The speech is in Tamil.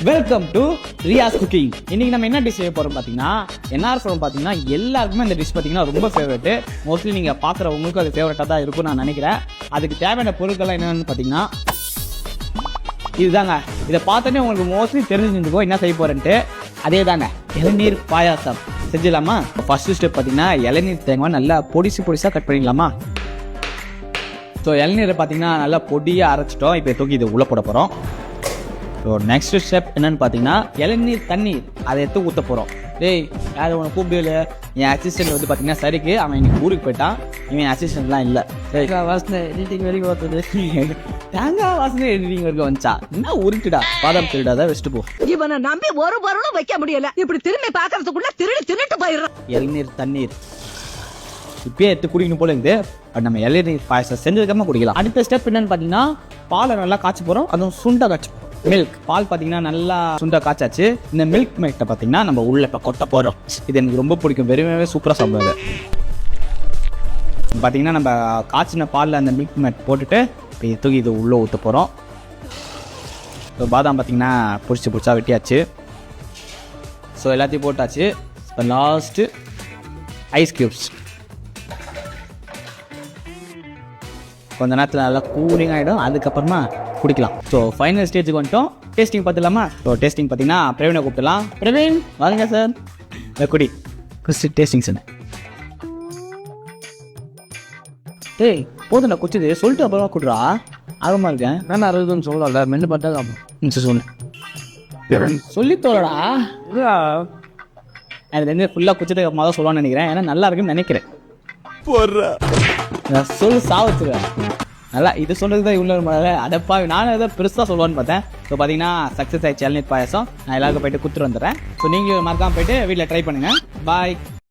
Welcome to Riyaz cooking. இன்னைக்கு நம்ம என்ன டிஷ் செய்ய போறோம் பார்த்தீங்கன்னா, என்ஆர் சொல்லும் பார்த்தீங்கன்னா எல்லாருக்குமே இந்த டிஷ் பார்த்தீங்கன்னா ரொம்ப ஃபேவரட். மோஸ்ட்லி நீங்கள் பார்க்குறவங்களுக்கும் அது ஃபேவரட்டாக தான் இருக்கும் நான் நினைக்கிறேன். அதுக்கு தேவையான பொருட்கள்லாம் என்னென்னு பார்த்தீங்கன்னா இதுதாங்க. இதை பார்த்தோன்னே உங்களுக்கு மோஸ்ட்லி தெரிஞ்சுருந்துக்கோ என்ன செய்ய போறேன்ட்டு. அதே தாங்க இளநீர் பாயாசம் செஞ்சிடலாமா? ஃபர்ஸ்ட் ஸ்டெப் பார்த்தீங்கன்னா இளநீர் தேங்காய் நல்லா பொடிசாக கட் பண்ணிக்கலாமா? ஸோ இளநீரை பார்த்தீங்கன்னா நல்லா பொடியாக அரைச்சிட்டோம். இப்போ தூக்கி இது உள்ளே போட போகிறோம். ஸோ நெக்ஸ்ட் ஸ்டெப் என்னன்னு பார்த்தீங்கன்னா இளநீர் தண்ணீர் அதை எடுத்து ஊற்ற போகிறோம். டேய் யார் உனக்கு கூப்பிடல? என் அசிஸ்டன்ட் வந்து பார்த்தீங்கன்னா சரிக்கு அவன் இன்னைக்கு ஊருக்கு போயிட்டான். இவன் அசிஸ்டன்ட்லாம் இல்லை. வாசனை எடிட்டிங் வரைக்கும் வருது. தேங்காய் வாசனை எடிட்டிங் வரைக்கும் வந்துச்சா? என்ன உருட்டுடா பாதாம் திருடா தான் வச்சுட்டு போ. இவனை நம்பி ஒரு பொருளும் வைக்க முடியல. இப்படி திரும்பி பார்க்கறதுக்குள்ள திருட்டு போயிடுறான். இளநீர் தண்ணீர் இப்பயே எடுத்து குடிக்கணும் போல இருந்து. நம்ம இளநீர் பாயசம் செஞ்சதுக்கப்புறமா குடிக்கலாம். அடுத்த ஸ்டெப் என்னன்னு பார்த்தீங்கன்னா பாலை நல்லா காய்ச்சி போகிறோம். அதுவும் சுண்டை காய்ச்சி மில்க் பால் பார்த்தீங்கன்னா நல்லா சுண்டை காய்ச்சாச்சு. இந்த மில்க் மேட்டை பார்த்தீங்கன்னா நம்ம உள்ள இப்போ கொட்ட போகிறோம். இது எனக்கு ரொம்ப பிடிக்கும். வெறுமே சூப்பராக சாப்பிடுவாங்க. பார்த்தீங்கன்னா நம்ம காய்ச்சின பாலில் அந்த மில்க் மேட் போட்டுட்டு இப்போ தூக்கி இது உள்ளே ஊற்ற போகிறோம். ஸோ பாதாம் பார்த்தீங்கன்னா பிடிச்சா வெட்டியாச்சு. ஸோ எல்லாத்தையும் போட்டாச்சு. இப்போ லாஸ்ட்டு ஐஸ் க்யூப்ஸ் கொஞ்ச நேரத்தில் நல்லா கூலிங் ஆகிடும். அதுக்கப்புறமா குடிக்கலாம். ஸோ ஃபைனல் ஸ்டேஜுக்கு வந்துட்டோம். டேஸ்டிங் பார்த்துலாமா? ஸோ டேஸ்டிங் பார்த்தீங்கன்னா பிரவீனை கூப்பிடலாம். பிரவீன் வாங்க சார். குடி குடிச்சு டேஸ்டிங் சார். டேய் போதும் நான் குடிச்சது சொல்லிட்டு அப்புறமா குடுறா. ஆர்வமாக இருக்கேன். நான் 60 சொல்லல மென்னு பார்த்தா சரி சொல்லு சொல்லி தோலடா. எனக்கு வந்து ஃபுல்லாக குடிச்சதுக்கு அப்புறமா தான் சொல்லுவான்னு நினைக்கிறேன். ஏன்னா நல்லா இருக்குன்னு நினைக்கிறேன். சொல்லு சாவச்சுருவேன். நல்லா இது சொல்றது தான் இவ்வளோ மாதிரி அடப்பா. நானும் எதாவது பெருசாக சொல்லுவான்னு பார்த்தேன். ஸோ பார்த்தீங்கன்னா சக்ஸஸ் ஆயிடுச்சு இளநீர் பாயசம். நான் எல்லாருக்கும் போயிட்டு கொடுத்துட்டு வந்துடுறேன். ஸோ நீங்கள் மறக்காமல் போயிட்டு வீட்டில் ட்ரை பண்ணுங்கள். பாய்.